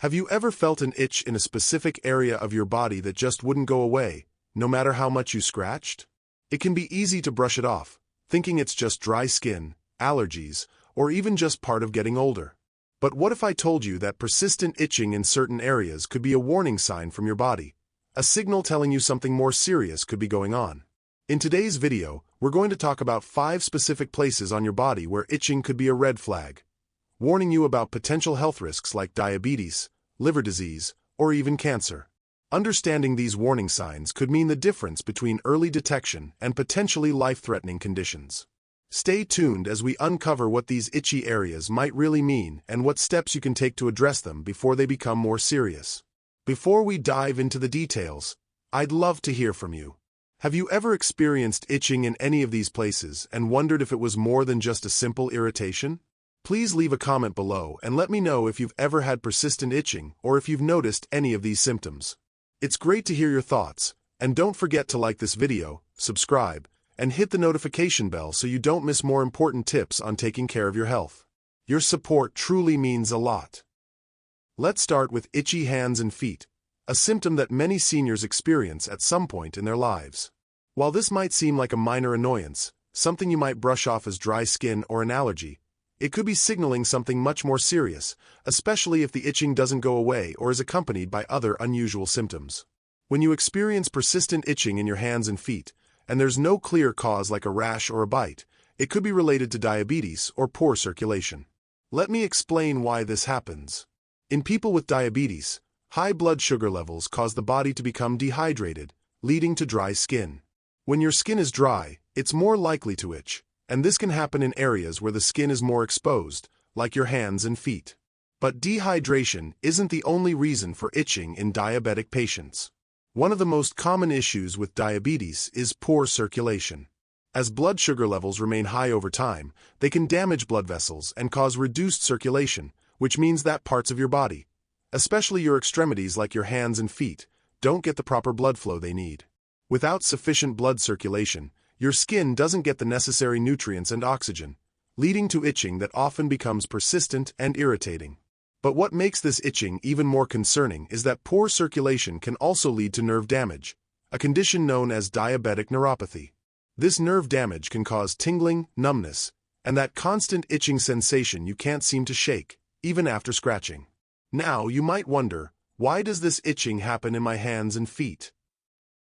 Have you ever felt an itch in a specific area of your body that just wouldn't go away, no matter how much you scratched? It can be easy to brush it off, thinking it's just dry skin, allergies, or even just part of getting older. But what if I told you that persistent itching in certain areas could be a warning sign from your body, a signal telling you something more serious could be going on? In today's video, we're going to talk about 5 specific places on your body where itching could be a red flag, warning you about potential health risks like diabetes, liver disease, or even cancer. Understanding these warning signs could mean the difference between early detection and potentially life-threatening conditions. Stay tuned as we uncover what these itchy areas might really mean and what steps you can take to address them before they become more serious. Before we dive into the details, I'd love to hear from you. Have you ever experienced itching in any of these places and wondered if it was more than just a simple irritation? Please leave a comment below and let me know if you've ever had persistent itching or if you've noticed any of these symptoms. It's great to hear your thoughts, and don't forget to like this video, subscribe, and hit the notification bell so you don't miss more important tips on taking care of your health. Your support truly means a lot. Let's start with itchy hands and feet, a symptom that many seniors experience at some point in their lives. While this might seem like a minor annoyance, something you might brush off as dry skin or an allergy, it could be signaling something much more serious, especially if the itching doesn't go away or is accompanied by other unusual symptoms. When you experience persistent itching in your hands and feet, and there's no clear cause like a rash or a bite, it could be related to diabetes or poor circulation. Let me explain why this happens. In people with diabetes, high blood sugar levels cause the body to become dehydrated, leading to dry skin. When your skin is dry, it's more likely to itch, and this can happen in areas where the skin is more exposed, like your hands and feet. But dehydration isn't the only reason for itching in diabetic patients. One of the most common issues with diabetes is poor circulation. As blood sugar levels remain high over time, they can damage blood vessels and cause reduced circulation, which means that parts of your body, especially your extremities like your hands and feet, don't get the proper blood flow they need. Without sufficient blood circulation, your skin doesn't get the necessary nutrients and oxygen, leading to itching that often becomes persistent and irritating. But what makes this itching even more concerning is that poor circulation can also lead to nerve damage, a condition known as diabetic neuropathy. This nerve damage can cause tingling, numbness, and that constant itching sensation you can't seem to shake, even after scratching. Now, you might wonder, why does this itching happen in my hands and feet?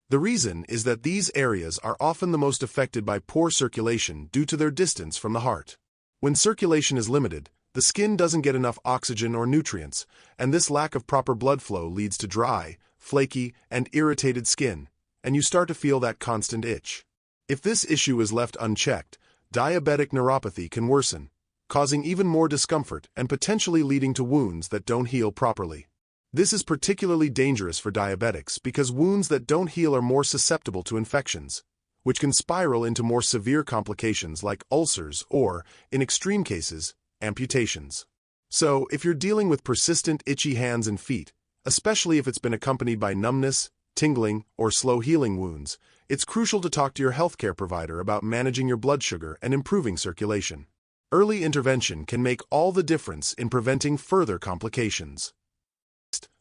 The reason is that these areas are often the most affected by poor circulation due to their distance from the heart. When circulation is limited, the skin doesn't get enough oxygen or nutrients, and this lack of proper blood flow leads to dry, flaky, and irritated skin, and you start to feel that constant itch. If this issue is left unchecked, diabetic neuropathy can worsen, causing even more discomfort and potentially leading to wounds that don't heal properly. This is particularly dangerous for diabetics because wounds that don't heal are more susceptible to infections, which can spiral into more severe complications like ulcers or, in extreme cases, amputations. So, if you're dealing with persistent itchy hands and feet, especially if it's been accompanied by numbness, tingling, or slow healing wounds, it's crucial to talk to your healthcare provider about managing your blood sugar and improving circulation. Early intervention can make all the difference in preventing further complications.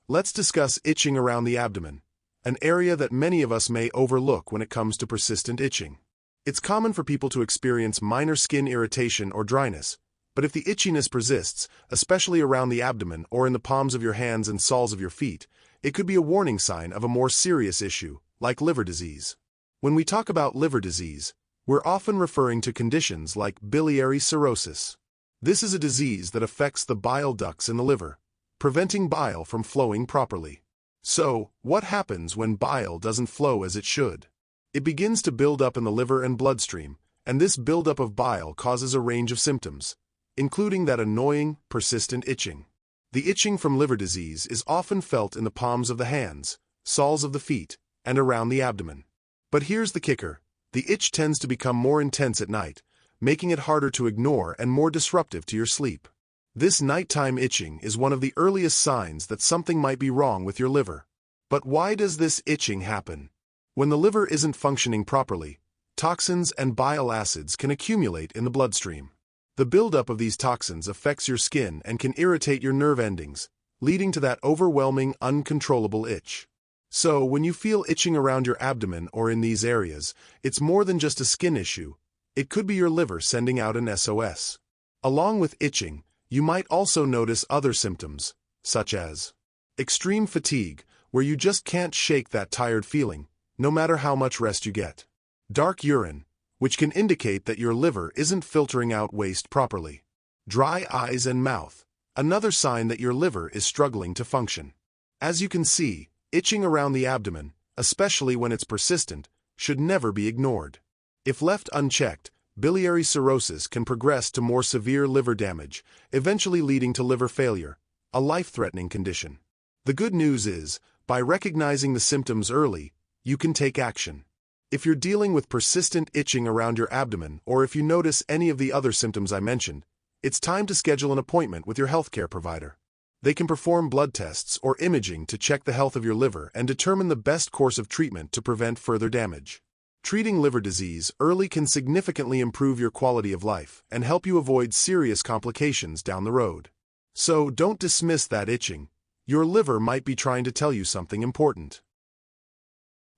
Let's discuss itching around the abdomen, an area that many of us may overlook when it comes to persistent itching. It's common for people to experience minor skin irritation or dryness, but if the itchiness persists, especially around the abdomen or in the palms of your hands and soles of your feet, it could be a warning sign of a more serious issue, like liver disease. When we talk about liver disease, we're often referring to conditions like biliary cirrhosis. This is a disease that affects the bile ducts in the liver, preventing bile from flowing properly. So, what happens when bile doesn't flow as it should? It begins to build up in the liver and bloodstream, and this buildup of bile causes a range of symptoms, including that annoying, persistent itching. The itching from liver disease is often felt in the palms of the hands, soles of the feet, and around the abdomen. But here's the kicker: the itch tends to become more intense at night, making it harder to ignore and more disruptive to your sleep. This nighttime itching is one of the earliest signs that something might be wrong with your liver. But why does this itching happen? When the liver isn't functioning properly, toxins and bile acids can accumulate in the bloodstream. The buildup of these toxins affects your skin and can irritate your nerve endings, leading to that overwhelming, uncontrollable itch. So, when you feel itching around your abdomen or in these areas, it's more than just a skin issue. It could be your liver sending out an SOS. Along with itching, you might also notice other symptoms, such as extreme fatigue, where you just can't shake that tired feeling, no matter how much rest you get. Dark urine, which can indicate that your liver isn't filtering out waste properly. Dry eyes and mouth, another sign that your liver is struggling to function. As you can see, itching around the abdomen, especially when it's persistent, should never be ignored. If left unchecked, biliary cirrhosis can progress to more severe liver damage, eventually leading to liver failure, a life-threatening condition. The good news is, by recognizing the symptoms early, you can take action. If you're dealing with persistent itching around your abdomen, or if you notice any of the other symptoms I mentioned, it's time to schedule an appointment with your healthcare provider. They can perform blood tests or imaging to check the health of your liver and determine the best course of treatment to prevent further damage. Treating liver disease early can significantly improve your quality of life and help you avoid serious complications down the road. So don't dismiss that itching. Your liver might be trying to tell you something important.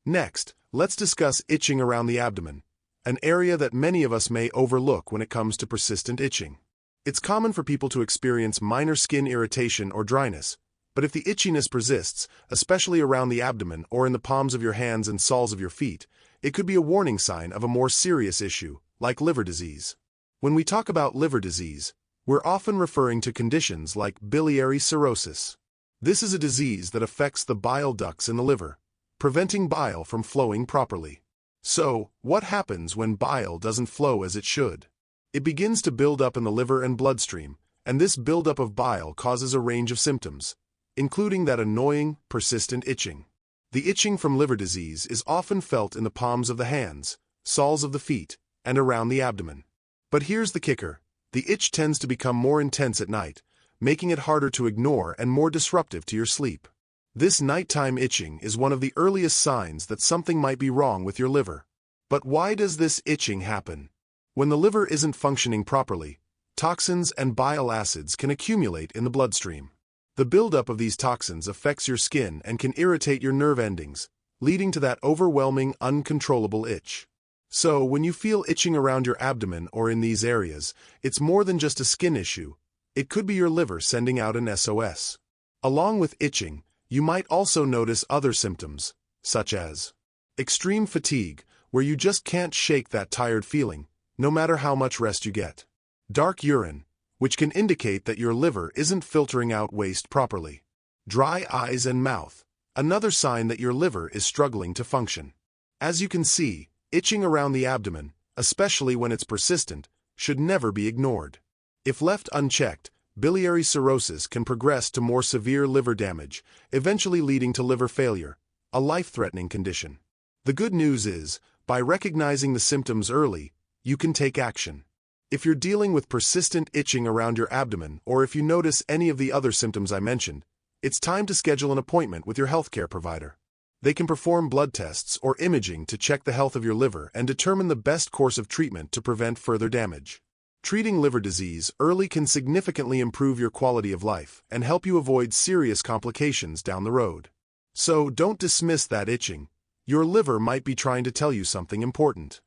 Next, let's discuss itching around the abdomen, an area that many of us may overlook when it comes to persistent itching. It's common for people to experience minor skin irritation or dryness, but if the itchiness persists, especially around the abdomen or in the palms of your hands and soles of your feet, it could be a warning sign of a more serious issue, like liver disease. When we talk about liver disease, we're often referring to conditions like biliary cirrhosis. This is a disease that affects the bile ducts in the liver, preventing bile from flowing properly. So, what happens when bile doesn't flow as it should? It begins to build up in the liver and bloodstream, and this buildup of bile causes a range of symptoms, including that annoying, persistent itching. The itching from liver disease is often felt in the palms of the hands, soles of the feet, and around the abdomen. But here's the kicker: the itch tends to become more intense at night, making it harder to ignore and more disruptive to your sleep. This nighttime itching is one of the earliest signs that something might be wrong with your liver. But why does this itching happen? When the liver isn't functioning properly, toxins and bile acids can accumulate in the bloodstream. The buildup of these toxins affects your skin and can irritate your nerve endings, leading to that overwhelming, uncontrollable itch. So, when you feel itching around your abdomen or in these areas, it's more than just a skin issue. It could be your liver sending out an SOS. Along with itching, you might also notice other symptoms, such as extreme fatigue, where you just can't shake that tired feeling, no matter how much rest you get. Dark urine, which can indicate that your liver isn't filtering out waste properly. Dry eyes and mouth, another sign that your liver is struggling to function. As you can see, itching around the abdomen, especially when it's persistent, should never be ignored. If left unchecked, biliary cirrhosis can progress to more severe liver damage, eventually leading to liver failure, a life-threatening condition. The good news is, by recognizing the symptoms early, you can take action. If you're dealing with persistent itching around your abdomen, or if you notice any of the other symptoms I mentioned, it's time to schedule an appointment with your healthcare provider. They can perform blood tests or imaging to check the health of your liver and determine the best course of treatment to prevent further damage. Treating liver disease early can significantly improve your quality of life and help you avoid serious complications down the road. So don't dismiss that itching. Your liver might be trying to tell you something important.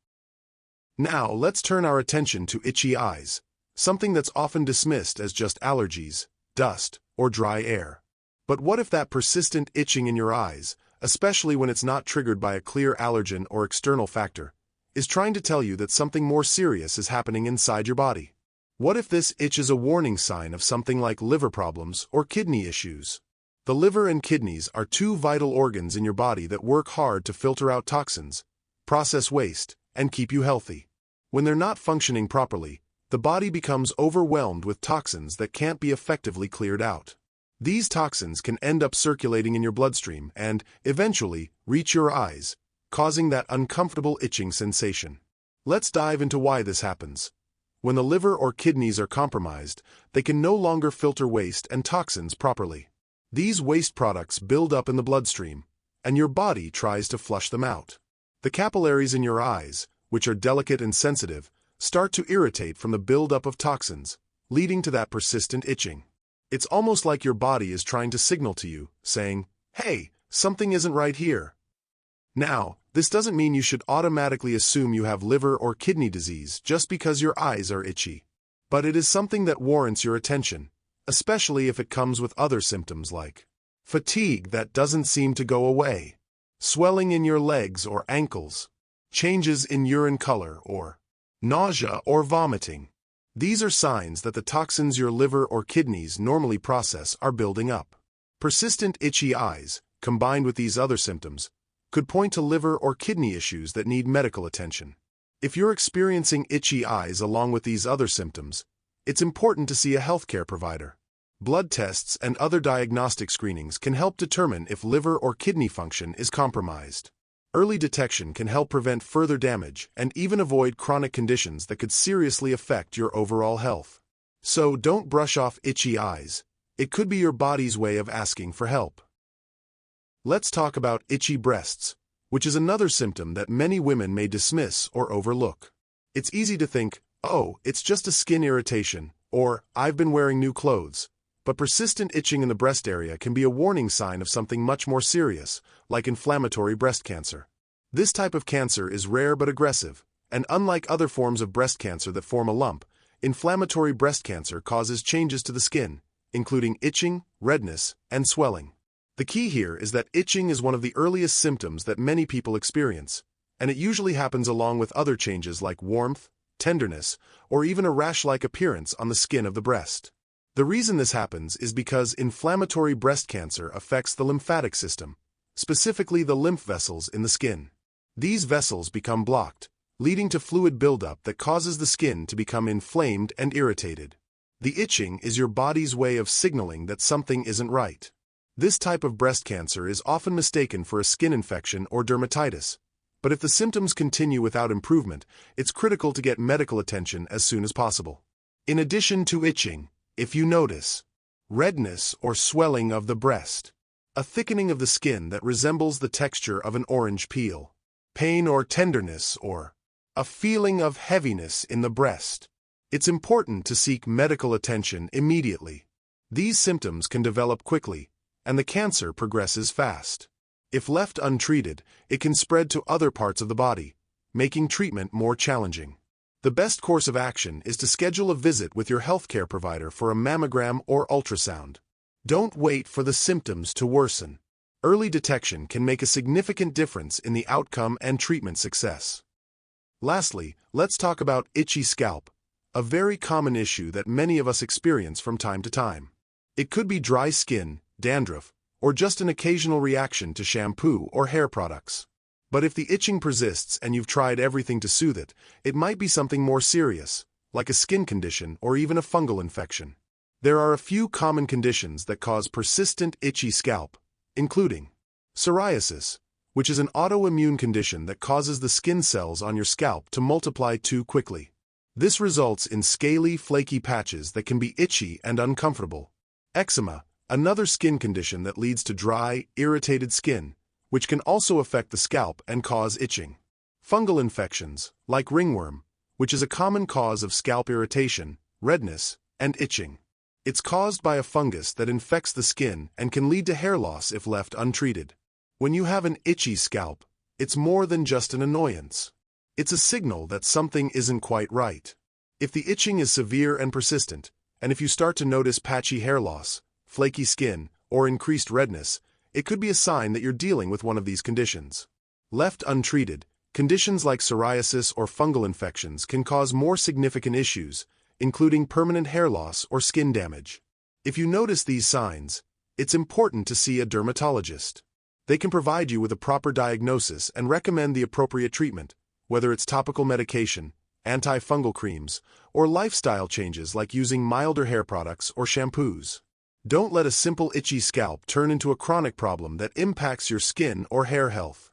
Now let's turn our attention to itchy eyes, something that's often dismissed as just allergies, dust, or dry air. But what if that persistent itching in your eyes, especially when it's not triggered by a clear allergen or external factor, is trying to tell you that something more serious is happening inside your body? What if this itch is a warning sign of something like liver problems or kidney issues? The liver and kidneys are two vital organs in your body that work hard to filter out toxins, process waste, and keep you healthy. When they're not functioning properly, the body becomes overwhelmed with toxins that can't be effectively cleared out. These toxins can end up circulating in your bloodstream and, eventually, reach your eyes, causing that uncomfortable itching sensation. Let's dive into why this happens. When the liver or kidneys are compromised, they can no longer filter waste and toxins properly. These waste products build up in the bloodstream, and your body tries to flush them out. The capillaries in your eyes, which are delicate and sensitive, start to irritate from the buildup of toxins, leading to that persistent itching. It's almost like your body is trying to signal to you, saying, "Hey, something isn't right here." Now, this doesn't mean you should automatically assume you have liver or kidney disease just because your eyes are itchy. But it is something that warrants your attention, especially if it comes with other symptoms like fatigue that doesn't seem to go away, swelling in your legs or ankles, changes in urine color, or nausea or vomiting. These are signs that the toxins your liver or kidneys normally process are building up. Persistent itchy eyes, combined with these other symptoms, could point to liver or kidney issues that need medical attention. If you're experiencing itchy eyes along with these other symptoms, it's important to see a healthcare provider. Blood tests and other diagnostic screenings can help determine if liver or kidney function is compromised. Early detection can help prevent further damage and even avoid chronic conditions that could seriously affect your overall health. So don't brush off itchy eyes. It could be your body's way of asking for help. Let's talk about itchy breasts, which is another symptom that many women may dismiss or overlook. It's easy to think, "Oh, it's just a skin irritation," or "I've been wearing new clothes." But persistent itching in the breast area can be a warning sign of something much more serious, like inflammatory breast cancer. This type of cancer is rare but aggressive, and unlike other forms of breast cancer that form a lump, inflammatory breast cancer causes changes to the skin, including itching, redness, and swelling. The key here is that itching is one of the earliest symptoms that many people experience, and it usually happens along with other changes like warmth, tenderness, or even a rash-like appearance on the skin of the breast. The reason this happens is because inflammatory breast cancer affects the lymphatic system, specifically the lymph vessels in the skin. These vessels become blocked, leading to fluid buildup that causes the skin to become inflamed and irritated. The itching is your body's way of signaling that something isn't right. This type of breast cancer is often mistaken for a skin infection or dermatitis, but if the symptoms continue without improvement, it's critical to get medical attention as soon as possible. In addition to itching, if you notice redness or swelling of the breast, a thickening of the skin that resembles the texture of an orange peel, pain or tenderness, or a feeling of heaviness in the breast, it's important to seek medical attention immediately. These symptoms can develop quickly, and the cancer progresses fast. If left untreated, it can spread to other parts of the body, making treatment more challenging. The best course of action is to schedule a visit with your healthcare provider for a mammogram or ultrasound. Don't wait for the symptoms to worsen. Early detection can make a significant difference in the outcome and treatment success. Lastly, let's talk about itchy scalp, a very common issue that many of us experience from time to time. It could be dry skin, dandruff, or just an occasional reaction to shampoo or hair products. But if the itching persists and you've tried everything to soothe it, it might be something more serious, like a skin condition or even a fungal infection. There are a few common conditions that cause persistent itchy scalp, including psoriasis, which is an autoimmune condition that causes the skin cells on your scalp to multiply too quickly. This results in scaly, flaky patches that can be itchy and uncomfortable. Eczema, another skin condition that leads to dry, irritated skin, which can also affect the scalp and cause itching. Fungal infections, like ringworm, which is a common cause of scalp irritation, redness, and itching. It's caused by a fungus that infects the skin and can lead to hair loss if left untreated. When you have an itchy scalp, it's more than just an annoyance. It's a signal that something isn't quite right. If the itching is severe and persistent, and if you start to notice patchy hair loss, flaky skin, or increased redness, it could be a sign that you're dealing with one of these conditions. Left untreated, conditions like psoriasis or fungal infections can cause more significant issues, including permanent hair loss or skin damage. If you notice these signs, it's important to see a dermatologist. They can provide you with a proper diagnosis and recommend the appropriate treatment, whether it's topical medication, antifungal creams, or lifestyle changes like using milder hair products or shampoos. Don't let a simple itchy scalp turn into a chronic problem that impacts your skin or hair health.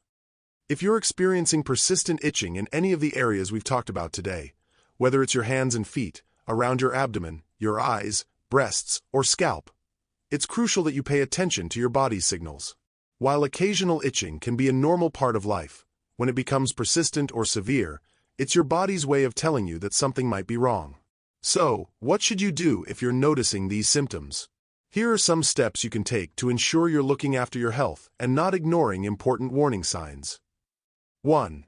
If you're experiencing persistent itching in any of the areas we've talked about today, whether it's your hands and feet, around your abdomen, your eyes, breasts, or scalp, it's crucial that you pay attention to your body's signals. While occasional itching can be a normal part of life, when it becomes persistent or severe, it's your body's way of telling you that something might be wrong. So, what should you do if you're noticing these symptoms? Here are some steps you can take to ensure you're looking after your health and not ignoring important warning signs. 1.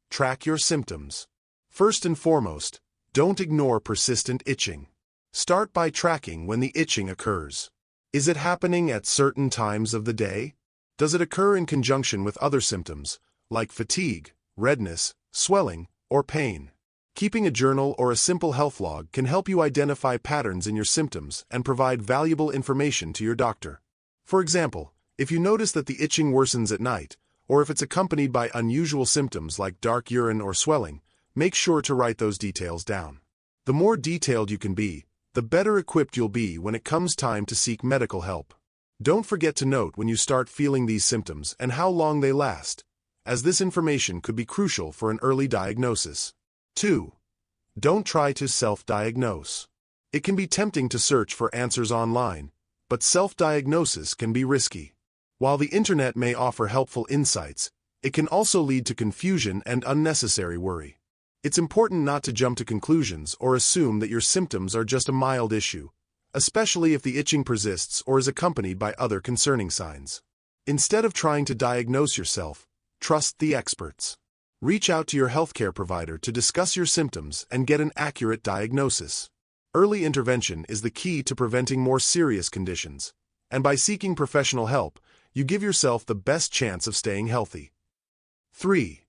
Track your symptoms. First and foremost, don't ignore persistent itching. Start by tracking when the itching occurs. Is it happening at certain times of the day? Does it occur in conjunction with other symptoms, like fatigue, redness, swelling, or pain? Keeping a journal or a simple health log can help you identify patterns in your symptoms and provide valuable information to your doctor. For example, if you notice that the itching worsens at night, or if it's accompanied by unusual symptoms like dark urine or swelling, make sure to write those details down. The more detailed you can be, the better equipped you'll be when it comes time to seek medical help. Don't forget to note when you start feeling these symptoms and how long they last, as this information could be crucial for an early diagnosis. 2. Don't try to self-diagnose. It can be tempting to search for answers online, but self-diagnosis can be risky. While the internet may offer helpful insights, it can also lead to confusion and unnecessary worry. It's important not to jump to conclusions or assume that your symptoms are just a mild issue, especially if the itching persists or is accompanied by other concerning signs. Instead of trying to diagnose yourself, trust the experts. Reach out to your healthcare provider to discuss your symptoms and get an accurate diagnosis. Early intervention is the key to preventing more serious conditions, and by seeking professional help, you give yourself the best chance of staying healthy. 3.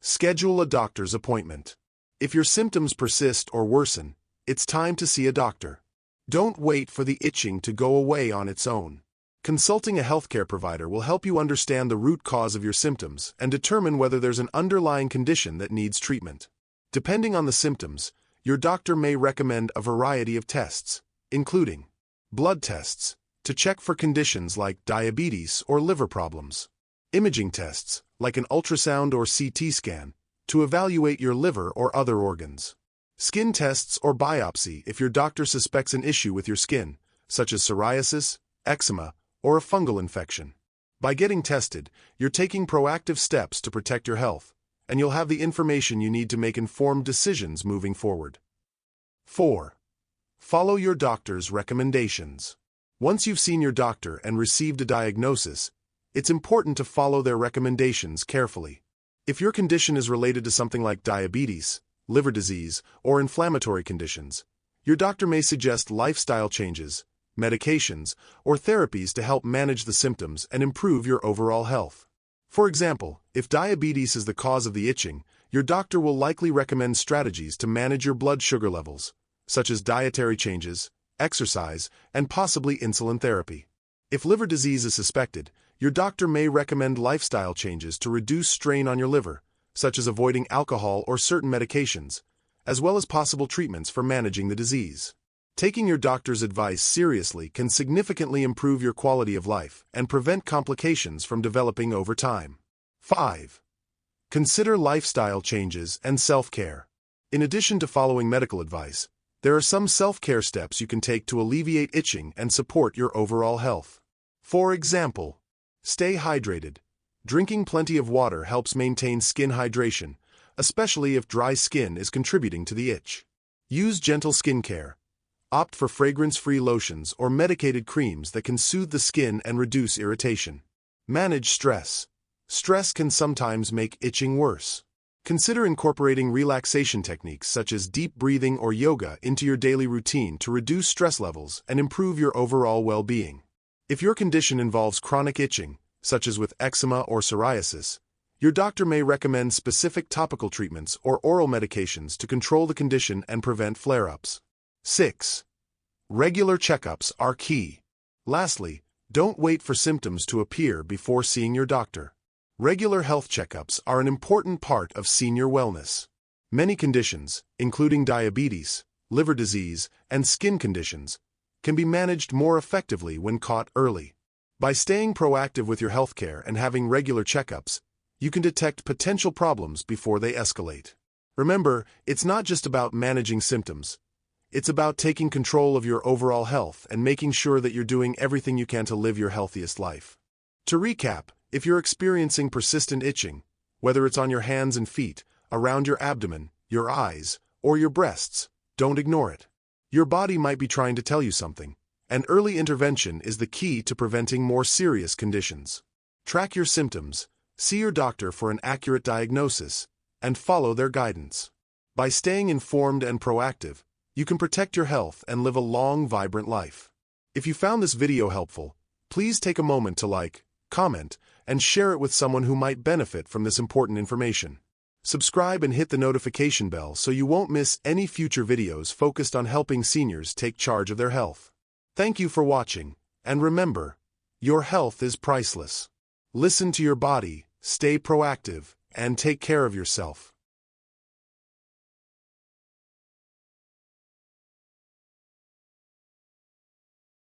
Schedule a doctor's appointment. If your symptoms persist or worsen, it's time to see a doctor. Don't wait for the itching to go away on its own. Consulting a healthcare provider will help you understand the root cause of your symptoms and determine whether there's an underlying condition that needs treatment. Depending on the symptoms, your doctor may recommend a variety of tests, including blood tests, to check for conditions like diabetes or liver problems, imaging tests, like an ultrasound or CT scan, to evaluate your liver or other organs, skin tests or biopsy if your doctor suspects an issue with your skin, such as psoriasis, eczema, or a fungal infection. By getting tested, you're taking proactive steps to protect your health, and you'll have the information you need to make informed decisions moving forward. 4. Follow your doctor's recommendations. Once you've seen your doctor and received a diagnosis, it's important to follow their recommendations carefully. If your condition is related to something like diabetes, liver disease, or inflammatory conditions, your doctor may suggest lifestyle changes, medications, or therapies to help manage the symptoms and improve your overall health. For example, if diabetes is the cause of the itching, your doctor will likely recommend strategies to manage your blood sugar levels, such as dietary changes, exercise, and possibly insulin therapy. If liver disease is suspected, your doctor may recommend lifestyle changes to reduce strain on your liver, such as avoiding alcohol or certain medications, as well as possible treatments for managing the disease. Taking your doctor's advice seriously can significantly improve your quality of life and prevent complications from developing over time. 5. Consider lifestyle changes and self-care. In addition to following medical advice, there are some self-care steps you can take to alleviate itching and support your overall health. For example, stay hydrated. Drinking plenty of water helps maintain skin hydration, especially if dry skin is contributing to the itch. Use gentle skincare. Opt for fragrance-free lotions or medicated creams that can soothe the skin and reduce irritation. Manage stress. Stress can sometimes make itching worse. Consider incorporating relaxation techniques such as deep breathing or yoga into your daily routine to reduce stress levels and improve your overall well-being. If your condition involves chronic itching, such as with eczema or psoriasis, your doctor may recommend specific topical treatments or oral medications to control the condition and prevent flare-ups. 6. Regular checkups are key. Lastly, don't wait for symptoms to appear before seeing your doctor. Regular health checkups are an important part of senior wellness. Many conditions, including diabetes, liver disease, and skin conditions, can be managed more effectively when caught early. By staying proactive with your healthcare and having regular checkups, you can detect potential problems before they escalate. Remember, it's not just about managing symptoms. It's about taking control of your overall health and making sure that you're doing everything you can to live your healthiest life. To recap, if you're experiencing persistent itching, whether it's on your hands and feet, around your abdomen, your eyes, or your breasts, don't ignore it. Your body might be trying to tell you something, and early intervention is the key to preventing more serious conditions. Track your symptoms, see your doctor for an accurate diagnosis, and follow their guidance. By staying informed and proactive, you can protect your health and live a long, vibrant life. If you found this video helpful, please take a moment to like, comment, and share it with someone who might benefit from this important information. Subscribe and hit the notification bell so you won't miss any future videos focused on helping seniors take charge of their health. Thank you for watching, and remember, your health is priceless. Listen to your body, stay proactive, and take care of yourself.